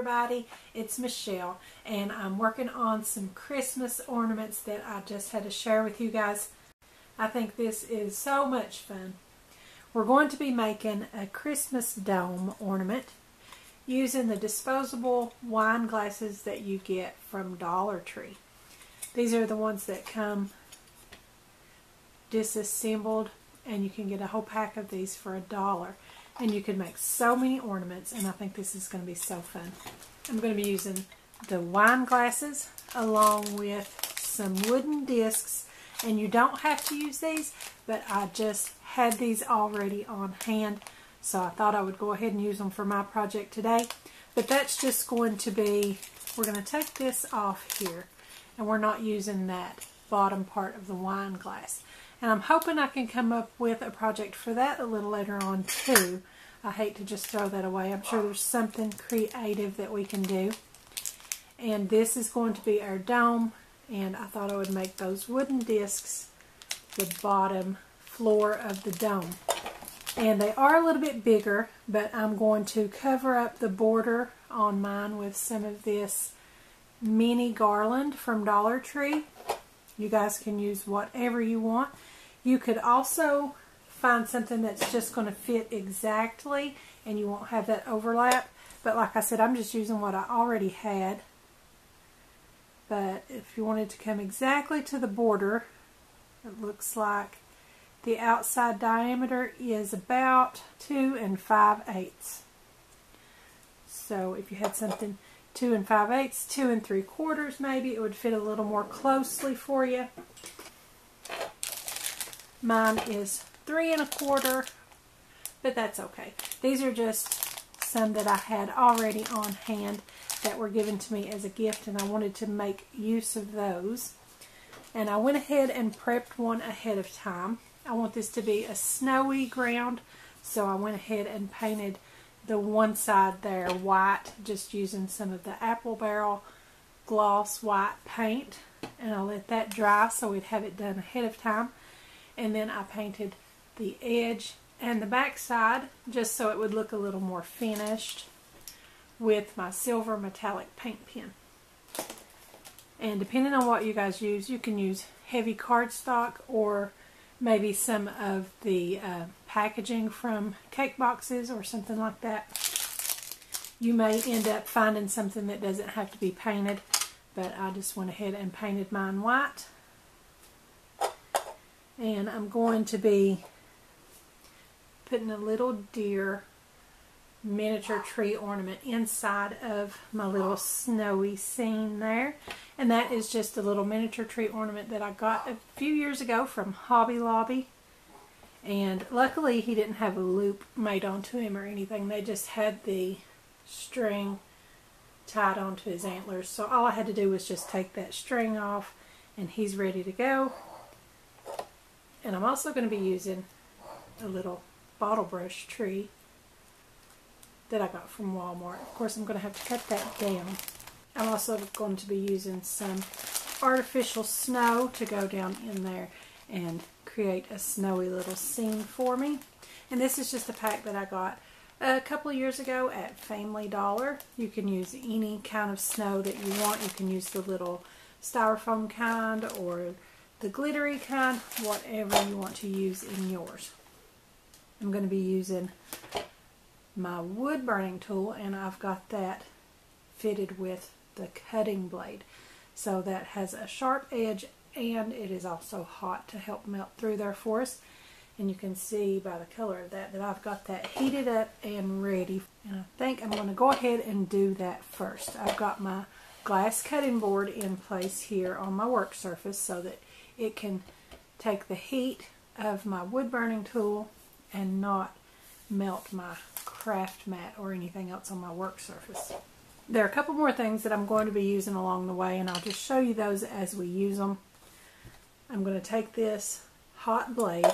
everybody, it's Michelle, and I'm working on some Christmas ornaments that I just had to share with you guys. I think this is so much fun. We're going to be making a Christmas dome ornament using the disposable wine glasses that you get from Dollar Tree. These are the ones that come disassembled, and you can get a whole pack of these for $1. And you can make so many ornaments, and I think this is going to be so fun. I'm going to be using the wine glasses along with some wooden discs, and you don't have to use these, but I just had these already on hand, so I thought I would go ahead and use them for my project today. But that's just going to be, we're going to take this off here, and we're not using that bottom part of the wine glass. And I'm hoping I can come up with a project for that a little later on too. I hate to just throw that away. I'm sure there's something creative that we can do. And this is going to be our dome, and I thought I would make those wooden discs the bottom floor of the dome. And they are a little bit bigger, but I'm going to cover up the border on mine with some of this mini garland from Dollar Tree. You guys can use whatever you want. You could also find something that's just going to fit exactly and you won't have that overlap. But like I said, I'm just using what I already had. But if you wanted to come exactly to the border, it looks like the outside diameter is about 2 5/8. So if you had something 2 5/8, 2 3/4 maybe, it would fit a little more closely for you. Mine is 3 1/4, but that's okay. These are just some that I had already on hand that were given to me as a gift, and I wanted to make use of those. And I went ahead and prepped one ahead of time. I want this to be a snowy ground, so I went ahead and painted the one side there white, just using some of the apple barrel gloss white paint, and I let that dry so we'd have it done ahead of time. And then I painted the edge and the back side just so it would look a little more finished with my silver metallic paint pen. And depending on what you guys use, you can use heavy cardstock or maybe some of the packaging from cake boxes or something like that. You may end up finding something that doesn't have to be painted, but I just went ahead and painted mine white. And I'm going to be putting a little deer miniature tree ornament inside of my little snowy scene there. And that is just a little miniature tree ornament that I got a few years ago from Hobby Lobby. And luckily he didn't have a loop made onto him or anything. They just had the string tied onto his antlers. So all I had to do was just take that string off and he's ready to go. And I'm also going to be using a little bottle brush tree that I got from Walmart. Of course, I'm going to have to cut that down. I'm also going to be using some artificial snow to go down in there and create a snowy little scene for me. And this is just a pack that I got a couple of years ago at Family Dollar. You can use any kind of snow that you want. You can use the little styrofoam kind or the glittery kind, whatever you want to use in yours. I'm going to be using my wood burning tool, and I've got that fitted with the cutting blade. So that has a sharp edge, and it is also hot to help melt through there for us. And you can see by the color of that I've got that heated up and ready. And I think I'm going to go ahead and do that first. I've got my glass cutting board in place here on my work surface so that it can take the heat of my wood burning tool and not melt my craft mat or anything else on my work surface. There are a couple more things that I'm going to be using along the way, and I'll just show you those as we use them. I'm going to take this hot blade,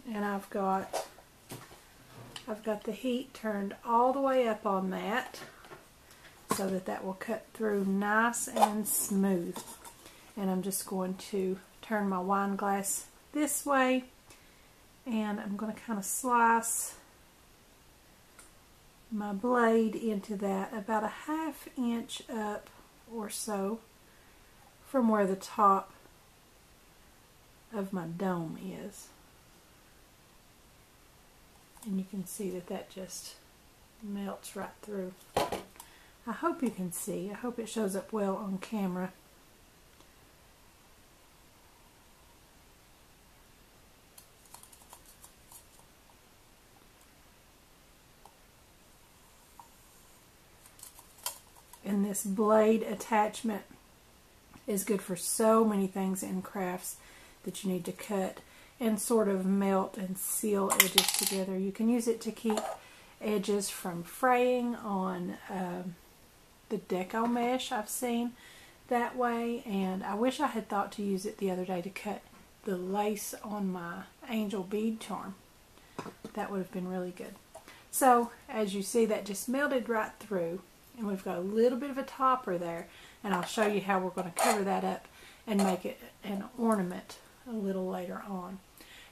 and I've got the heat turned all the way up on that so that that will cut through nice and smooth. And I'm just going to turn my wine glass this way, and I'm going to kind of slice my blade into that about a 1/2 inch up or so from where the top of my dome is. And you can see that that just melts right through. I hope you can see. I hope it shows up well on camera. And this blade attachment is good for so many things in crafts that you need to cut and sort of melt and seal edges together. You can use it to keep edges from fraying on the deco mesh I've seen that way, and I wish I had thought to use it the other day to cut the lace on my angel bead charm. That would have been really good. So as you see, that just melted right through, and we've got a little bit of a topper there, and I'll show you how we're going to cover that up and make it an ornament a little later on.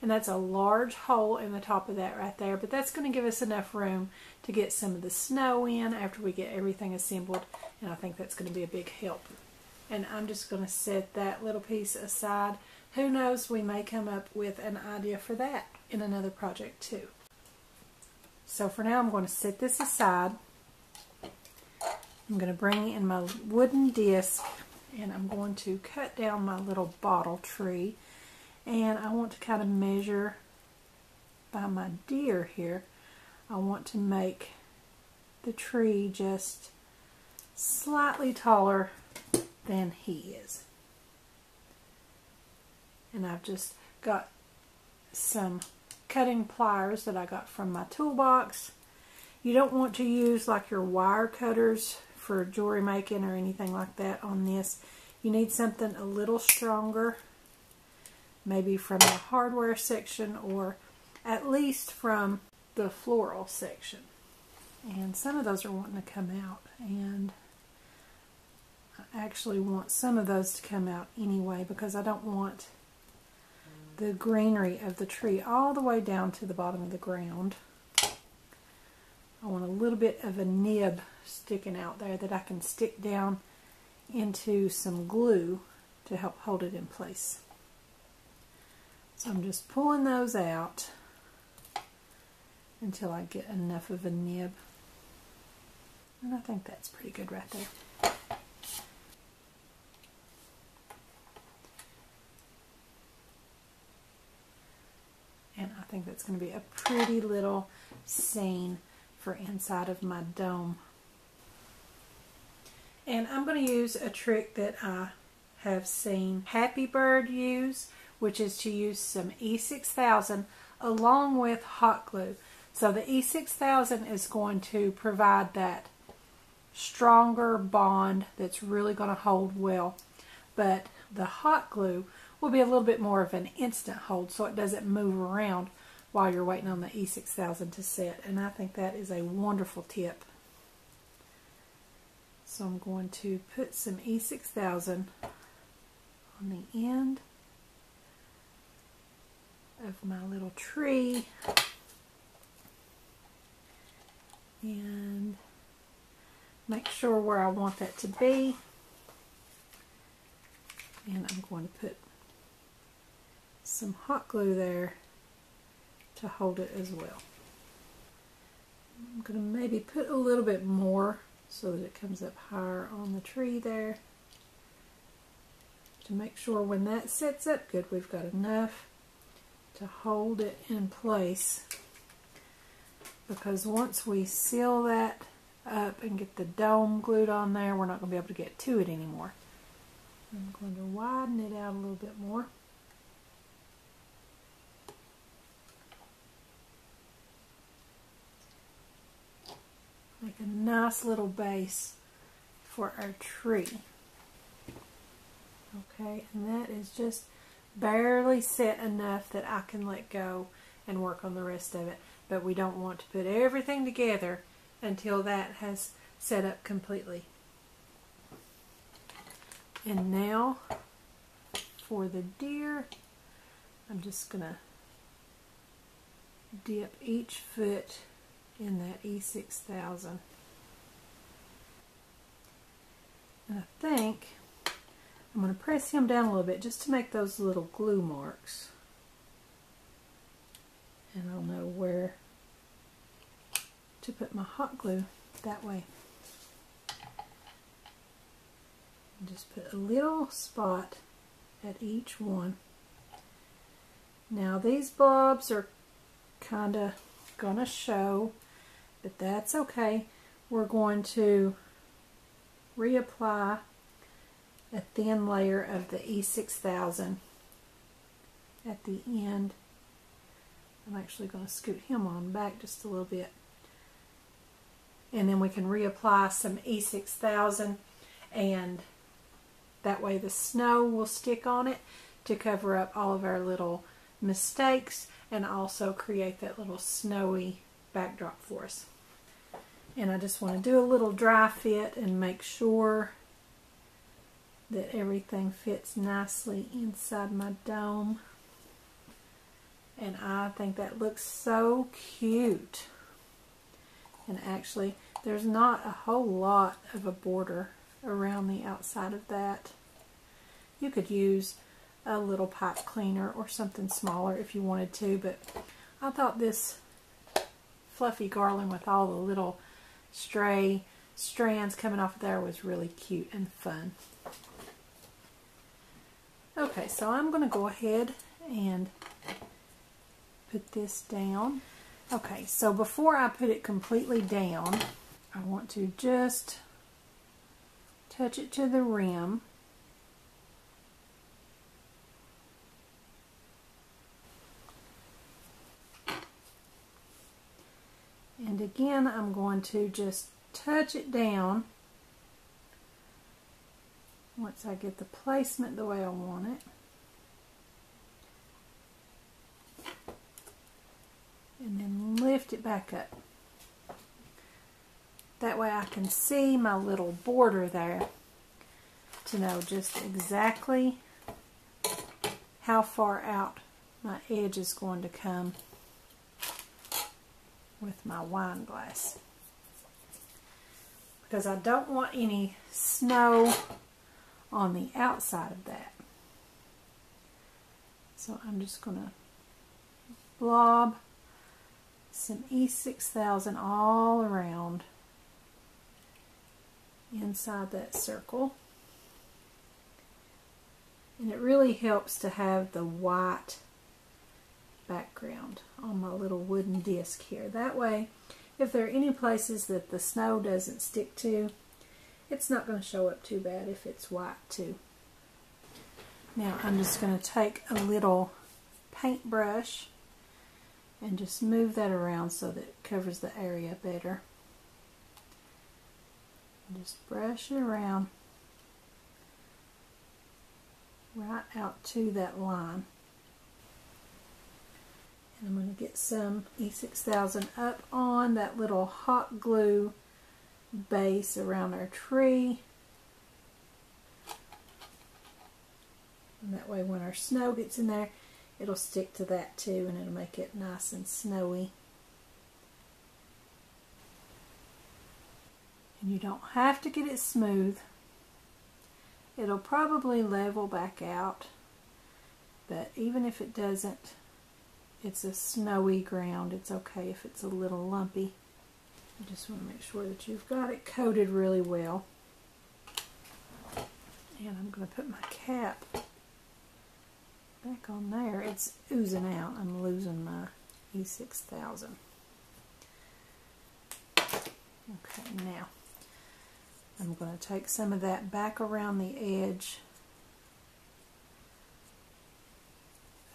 And that's a large hole in the top of that right there, but that's going to give us enough room to get some of the snow in after we get everything assembled, and I think that's going to be a big help. And I'm just going to set that little piece aside. Who knows, we may come up with an idea for that in another project too. So for now I'm going to set this aside. I'm going to bring in my wooden disc, and I'm going to cut down my little bottle tree. And I want to kind of measure by my deer here. I want to make the tree just slightly taller than he is. And I've just got some cutting pliers that I got from my toolbox. You don't want to use like your wire cutters for jewelry making or anything like that on this. You need something a little stronger, maybe from the hardware section or at least from the floral section. And some of those are wanting to come out, and I actually want some of those to come out anyway because I don't want the greenery of the tree all the way down to the bottom of the ground. I want a little bit of a nib sticking out there that I can stick down into some glue to help hold it in place. So I'm just pulling those out until I get enough of a nib. And I think that's pretty good right there. And I think that's going to be a pretty little scene for inside of my dome. And I'm going to use a trick that I have seen Happy Bird use, which is to use some E6000 along with hot glue. So the E6000 is going to provide that stronger bond that's really going to hold well, but the hot glue will be a little bit more of an instant hold, so it doesn't move around while you're waiting on the E6000 to set. And I think that is a wonderful tip. So I'm going to put some E6000 on the end of my little tree and make sure where I want that to be. And I'm going to put some hot glue there to hold it as well. I'm going to maybe put a little bit more so that it comes up higher on the tree there to make sure when that sets up good, we've got enough to hold it in place, because once we seal that up and get the dome glued on there, we're not going to be able to get to it anymore. I'm going to widen it out a little bit more. Make a nice little base for our tree. Okay, and that is just barely set enough that I can let go and work on the rest of it. But we don't want to put everything together until that has set up completely. And now for the deer, I'm just going to dip each foot in that E6000. And I think I'm going to press him down a little bit just to make those little glue marks. And I'll know where to put my hot glue that way. And just put a little spot at each one. Now these blobs are kind of going to show, but that's okay. We're going to reapply a thin layer of the E6000 at the end. I'm actually going to scoot him on back just a little bit. And then we can reapply some E6000, and that way the snow will stick on it to cover up all of our little mistakes and also create that little snowy backdrop for us. And I just want to do a little dry fit and make sure that everything fits nicely inside my dome. And I think that looks so cute. And actually, there's not a whole lot of a border around the outside of that. You could use a little pipe cleaner or something smaller if you wanted to, but I thought this fluffy garland with all the little stray strands coming off of there was really cute and fun. Okay, so I'm going to go ahead and put this down. Okay, so before I put it completely down, I want to just touch it to the rim. And again, I'm going to just touch it down once I get the placement the way I want it. And then lift it back up. That way I can see my little border there to know just exactly how far out my edge is going to come with my wine glass. Because I don't want any snow on the outside of that. So I'm just going to blob some E6000 all around inside that circle. And it really helps to have the white background on my little wooden disc here. That way, if there are any places that the snow doesn't stick to, it's not going to show up too bad if it's white too. Now I'm just going to take a little paintbrush and just move that around so that it covers the area better. And just brush it around right out to that line. And I'm going to get some E6000 up on that little hot glue base around our tree. And that way when our snow gets in there, it'll stick to that too, and it'll make it nice and snowy. And you don't have to get it smooth. It'll probably level back out, but even if it doesn't, it's a snowy ground. It's okay if it's a little lumpy. You just want to make sure that you've got it coated really well. And I'm going to put my cap back on there. It's oozing out. I'm losing my E6000. Okay, now I'm going to take some of that back around the edge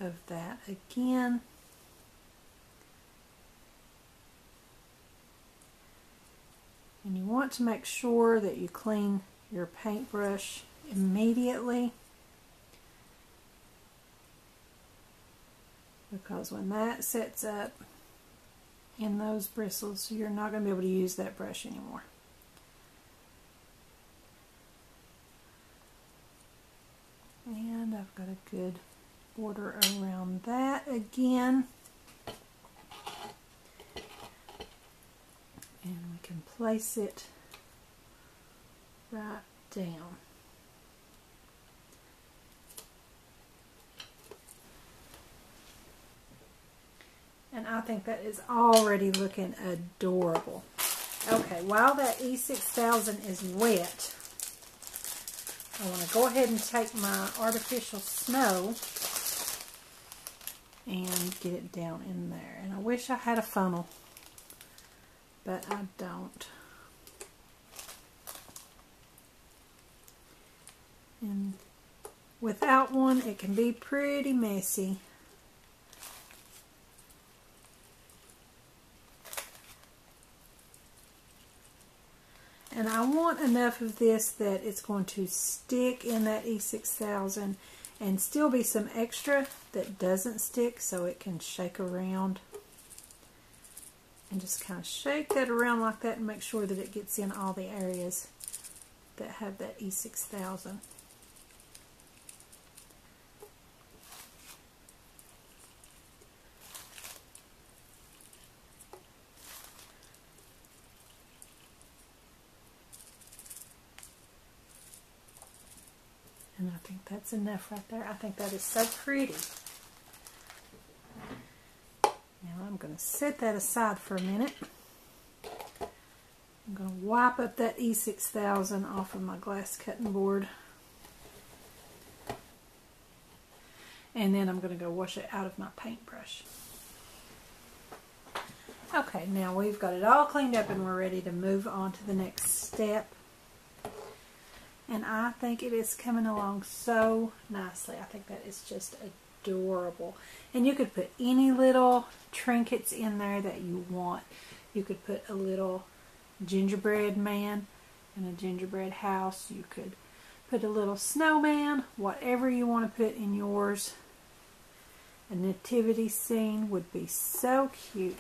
of that again. And you want to make sure that you clean your paintbrush immediately, because when that sets up in those bristles, you're not going to be able to use that brush anymore. And I've got a good border around that again. can place it right down. And I think that is already looking adorable. Okay, while that E6000 is wet, I want to go ahead and take my artificial snow and get it down in there. And I wish I had a funnel, but I don't. And without one, it can be pretty messy. And I want enough of this that it's going to stick in that E6000 and still be some extra that doesn't stick, so it can shake around. And just kind of shake that around like that and make sure that it gets in all the areas that have that E6000. And I think that's enough right there. I think that is so pretty. Now I'm going to set that aside for a minute. I'm going to wipe up that E6000 off of my glass cutting board. And then I'm going to go wash it out of my paintbrush. Okay, now we've got it all cleaned up and we're ready to move on to the next step. And I think it is coming along so nicely. I think that is just adorable. And you could put any little trinkets in there that you want. You could put a little gingerbread man and a gingerbread house. You could put a little snowman, whatever you want to put in yours. A nativity scene would be so cute.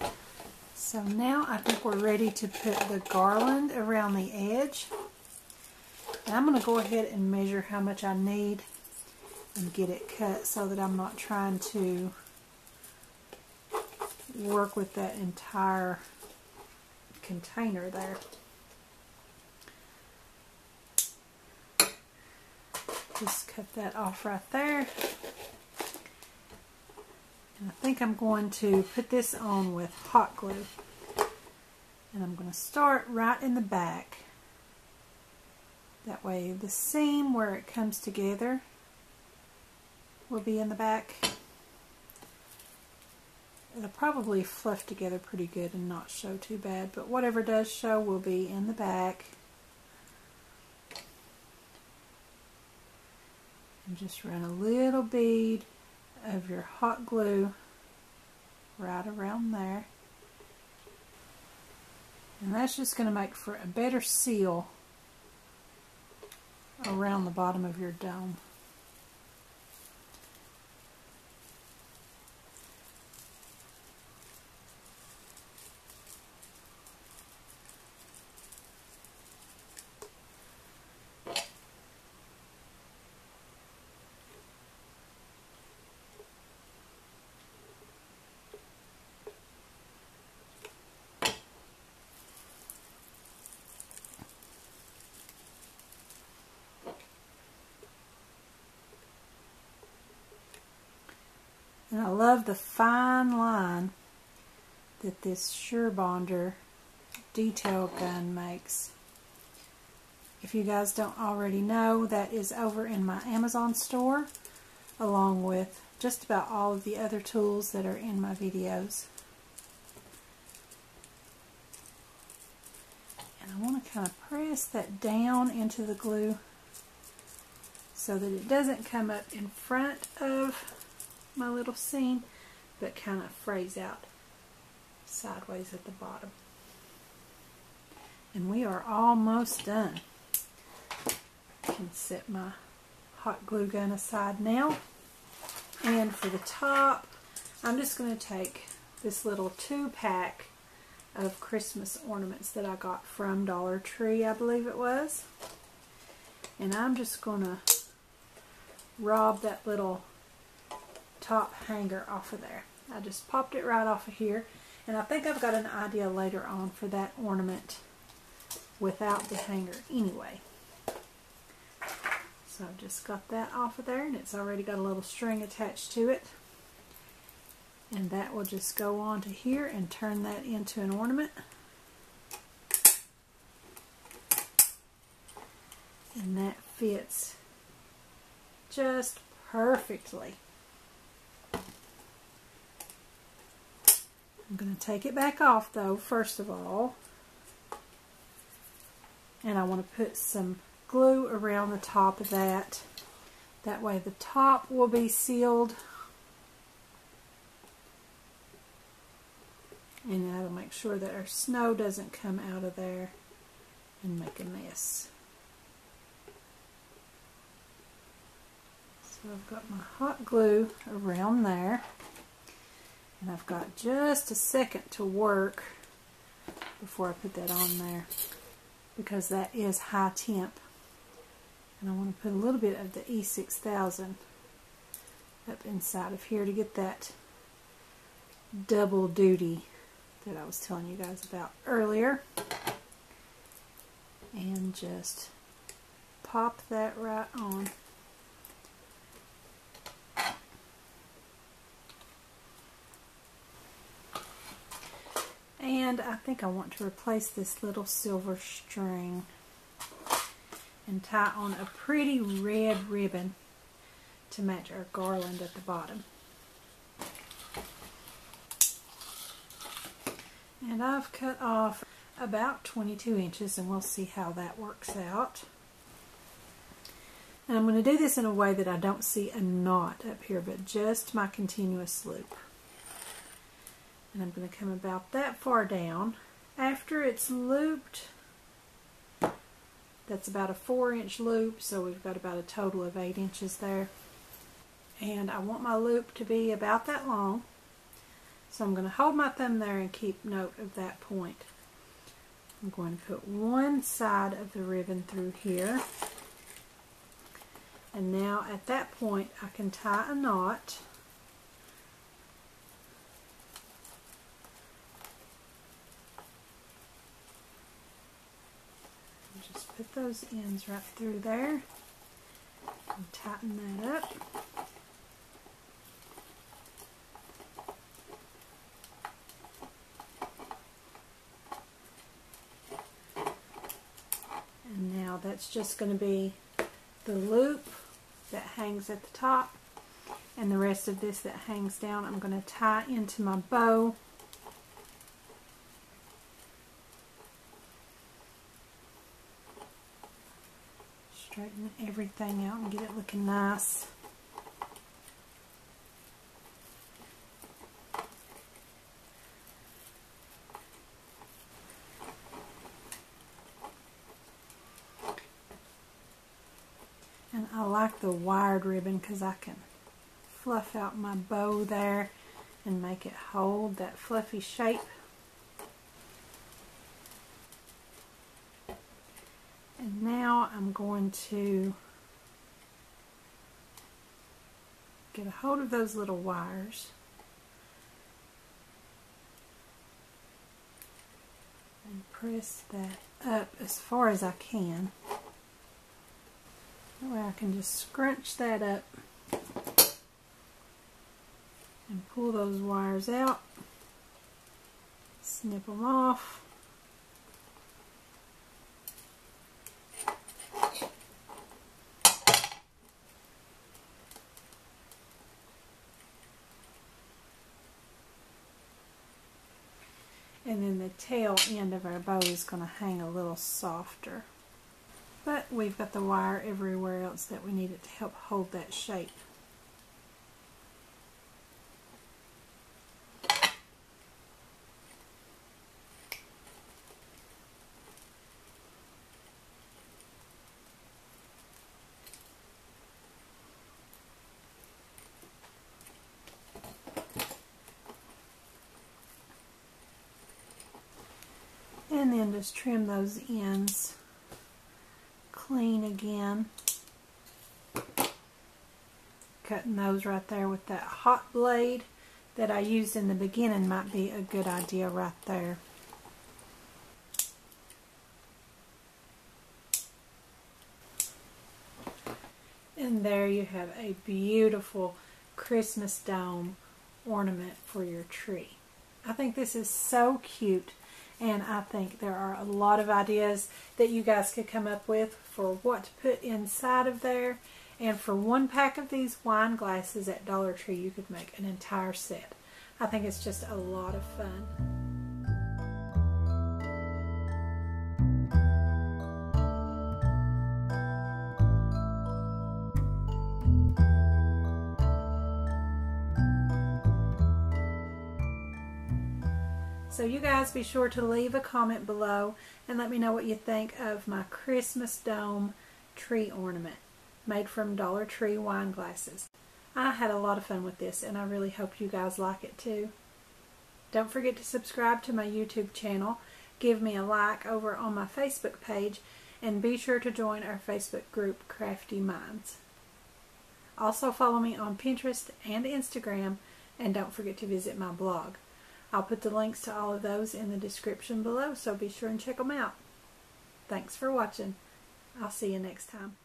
So now I think we're ready to put the garland around the edge. And I'm going to go ahead and measure how much I need and get it cut so that I'm not trying to work with that entire container there. Just cut that off right there. And I think I'm going to put this on with hot glue. And I'm going to start right in the back. That way the seam where it comes together will be in the back. It'll probably fluff together pretty good and not show too bad, but whatever does show will be in the back. And just run a little bead of your hot glue right around there. And that's just going to make for a better seal around the bottom of your dome. And I love the fine line that this SureBonder detail gun makes. If you guys don't already know, that is over in my Amazon store, along with just about all of the other tools that are in my videos. And I want to kind of press that down into the glue so that it doesn't come up in front of my little seam, but kind of frays out sideways at the bottom. And we are almost done. I can set my hot glue gun aside now. And for the top, I'm just going to take this little 2-pack of Christmas ornaments that I got from Dollar Tree, I believe it was. And I'm just going to rob that little top hanger off of there. I just popped it right off of here, and I think I've got an idea later on for that ornament without the hanger anyway. So I've just got that off of there, and it's already got a little string attached to it. And that will just go on to here and turn that into an ornament. And that fits just perfectly. I'm going to take it back off though, first of all. And I want to put some glue around the top of that. That way the top will be sealed. And that'll make sure that our snow doesn't come out of there and make a mess. So I've got my hot glue around there. And I've got just a second to work before I put that on there, because that is high temp. And I want to put a little bit of the E6000 up inside of here to get that double duty that I was telling you guys about earlier. And just pop that right on. And I think I want to replace this little silver string and tie on a pretty red ribbon to match our garland at the bottom. And I've cut off about 22 inches, and we'll see how that works out. And I'm going to do this in a way that I don't see a knot up here, but just my continuous loop. And I'm going to come about that far down. After it's looped, that's about a 4-inch loop, so we've got about a total of 8 inches there. And I want my loop to be about that long, so I'm going to hold my thumb there and keep note of that point. I'm going to put one side of the ribbon through here, and now at that point I can tie a knot. Just put those ends right through there and tighten that up. And now that's just going to be the loop that hangs at the top, and the rest of this that hangs down I'm going to tie into my bow. Straighten everything out and get it looking nice. And I like the wired ribbon because I can fluff out my bow there and make it hold that fluffy shape. And now I'm going to get a hold of those little wires and press that up as far as I can. That way I can just scrunch that up and pull those wires out, snip them off. And then the tail end of our bow is going to hang a little softer. But we've got the wire everywhere else that we need it to help hold that shape. And then just trim those ends clean again. Cutting those right there with that hot blade that I used in the beginning might be a good idea right there. And there you have a beautiful Christmas dome ornament for your tree. I think this is so cute, and I think there are a lot of ideas that you guys could come up with for what to put inside of there. And for one pack of these wine glasses at Dollar Tree, you could make an entire set. I think it's just a lot of fun. So you guys be sure to leave a comment below and let me know what you think of my Christmas dome tree ornament made from Dollar Tree wine glasses. I had a lot of fun with this, and I really hope you guys like it too. Don't forget to subscribe to my YouTube channel, give me a like over on my Facebook page, and be sure to join our Facebook group Craftie Minds. Also follow me on Pinterest and Instagram, and don't forget to visit my blog. I'll put the links to all of those in the description below, so be sure and check them out. Thanks for watching. I'll see you next time.